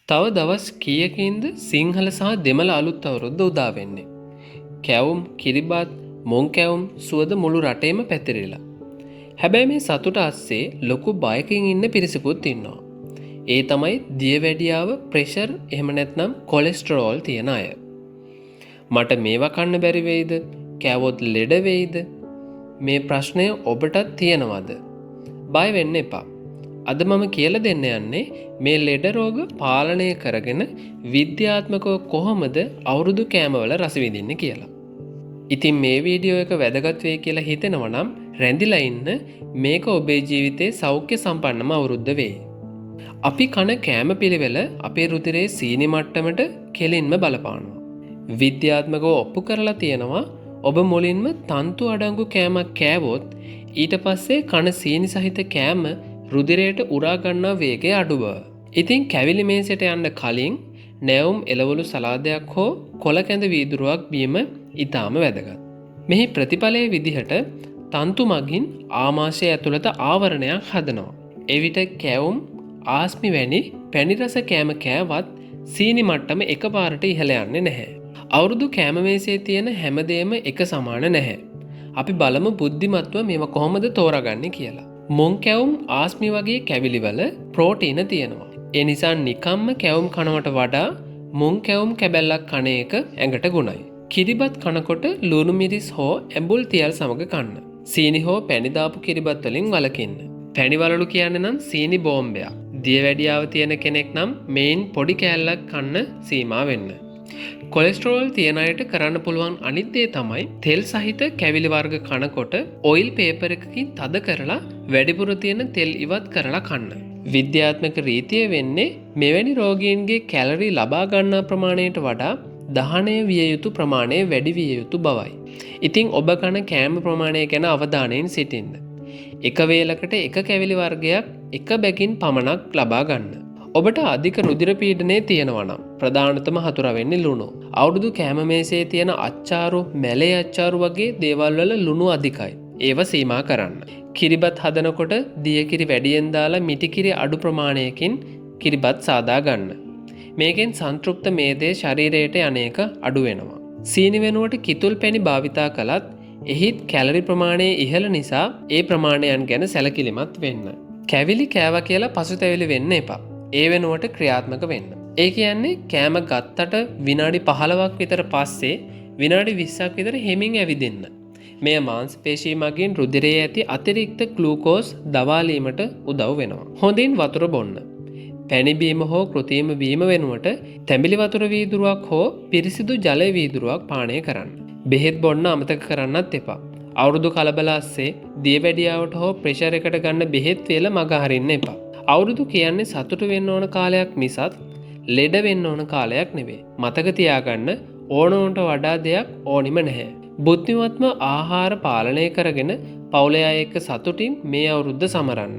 තව දවස් කීයකින්ද සිංහල සහ දෙමළ අලුත් අවුරුද්ද උදා වෙන්නේ. කැවුම්, කිරිබත්, මොන් කැවුම් සුවඳ මුළු රටේම පැතිරිලා. හැබැයි මේ සතුට අස්සේ ලොකු බයකින් ඉන්න පිරිසකුත් ඉන්නවා. ඒ තමයි දියවැඩියාව, ප්‍රෙෂර් එහෙම නැත්නම් කොලෙස්ටරෝල් තියෙන අය. මට මේවා කන්න බැරි වෙයිද? කෑවොත් ලෙඩ වෙයිද? මේ ප්‍රශ්නය ඔබටත් තියෙනවද? බය වෙන්න එපා. අද මම කියලා දෙන්න යන්නේ මේ ලෙඩ රෝග පාලනය කරගෙන විද්‍යාත්මකව කොහොමද අවුරුදු කෑමවල රස විඳින්නේ කියලා. ඉතින් මේ වීඩියෝ එක වැදගත් වෙයි කියලා හිතෙනවා නම් රැඳිලා ඉන්න. මේක ඔබේ ජීවිතේ සෞඛ්‍ය සම්පන්නම අවුරුද්ද වෙයි. අපි කන කෑම පිළිවෙල අපේ රුධිරයේ සීනි මට්ටමට කෙලින්ම බලපානවා. විද්‍යාත්මකව ඔප්පු කරලා තියෙනවා ඔබ මුලින්ම තන්තු අඩංගු කෑමක් කෑවොත් ඊට පස්සේ කන සීනි සහිත කෑම රුධිරයට උරා ගන්නා වේගය අඩු බව. ඉතින් කැවිලි මේසයට යන්න කලින් නැවුම් එළවලු සලාදයක් හෝ කොළ කැඳ වීදුරුවක් බීම ඉතාම වැදගත්. මෙහි ප්‍රතිඵලයේ විදිහට තන්තු මගින් ආමාශය ඇතුළත ආවරණයක් හදනවා. එවිට කැවුම්, ආස්මි වැනි පැණි රස කෑම කෑවත් සීනි මට්ටම එකපාරට ඉහළ යන්නේ නැහැ. අවුරුදු කෑම මේසයේ තියෙන හැමදේම එක සමාන නැහැ. අපි බලමු බුද්ධිමත්ව මේව කොහොමද තෝරාගන්නේ කියලා. මොන් කැවුම්, ආස්මි වගේ කැවිලිවල ප්‍රෝටීන තියෙනවා. ඒ නිසා නිකම්ම කැවුම් කනවට වඩා මොන් කැවුම් කැබැල්ලක් කන එක ඇඟට ගුණයි. කිරිබත් කනකොට ලුණු මිරිස් හෝ ඇඹුල් තියල් සමග කන්න. සීනි හෝ පැණි දාපු කිරිබත් වලින් වළකින්න. පැණි වලලු කියන්නේ නම් සීනි බෝම්බයක්. දියවැඩියාව තියෙන කෙනෙක් නම් මේන් පොඩි කෑල්ලක් කන්න සීමා වෙන්න. කොලෙස්ටරෝල් තියෙන අයට කරන්න පුළුවන් අනිත් දේ තමයි තෙල් සහිත කැවිලි වර්ග කනකොට ඔයිල් පේපර් එකකින් තද කරලා වැඩිපුර තියෙන තෙල් ඉවත් කරලා කන්න. විද්‍යාත්මක රීතිය වෙන්නේ මෙවැනි රෝගීන්ගේ කැලරි ලබා ගන්නා ප්‍රමාණයට වඩා දහනය විය යුතු ප්‍රමාණය වැඩි විය යුතු බවයි. ඉතින් ඔබ කන කෑම ප්‍රමාණය ගැන අවධානයෙන් සිටින්න. එක වේලකට එක කැවිලි වර්ගයක් එක බැගින් පමණක් ලබා ගන්න. ඔබට අධික රුධිර පීඩනය තියෙනවා නම් ප්‍රධානතම හතුර වෙන්නේ ලුණු. අවුරුදු කෑම මේසයේ තියෙන අච්චාරු, මැලේ අච්චාරු වගේ දේවල් වල ලුණු අධිකයි. ඒව සීමා කරන්න. කිරිබත් හදනකොට දියකිරි වැඩියෙන් දාලා මිටිකිරි අඩු ප්‍රමාණයකින් කිරිබත් සාදා ගන්න. මේකෙන් සංතෘප්ත මේදේ ශරීරයට යන්නේක අඩු වෙනවා. සීනි වෙනුවට කිතුල් පැණි භාවිතා කළත් එහිත් කැලරි ප්‍රමාණය ඉහළ නිසා ඒ ප්‍රමාණයන් ගැන සැලකිලිමත් වෙන්න. කැවිලි කෑවා කියලා පසුතැවිලි වෙන්න එපා. ඒ වෙනුවට ක්‍රියාත්මක වෙන්න. ඒ කියන්නේ කෑම ගත්තට විනාඩි 15ක් විතර පස්සේ විනාඩි 20ක් විතර හෙමින් ඇවිදින්න. මෙය මාංශ පේශී මගින් රුධිරයේ ඇති අතිරික්ත ග්ලූකෝස් දවාලීමට උදව් වෙනවා. හොඳින් වතුර බොන්න. පැණි බීම හෝ කෘත්‍රිම බීම වෙනුවට තැඹිලි වතුර වීදුරුවක් හෝ පිරිසිදු ජල වීදුරුවක් පානය කරන්න. බෙහෙත් බොන්න අමතක කරන්නත් එපා. අවුරුදු කලබල අස්සේ දියවැඩියාවට හෝ ප්‍රෙෂර් එකට ගන්න බෙහෙත් වේල මග හරින්න එපා. අවුරුදු කියන්නේ සතුටු වෙන්න ඕන කාලයක් මිසත් ලෙඩ වෙන්න ඕන කාලයක් නෙවෙයි. මතක තියාගන්න ඕනෝන්ට වඩා දෙයක් ඕනිම නැහැ. බුද්ධිමත්ම ආහාර පාලනය කරගෙන පවුලේ අය එක්ක සතුටින් මේ අවුරුද්ද සමරන්න.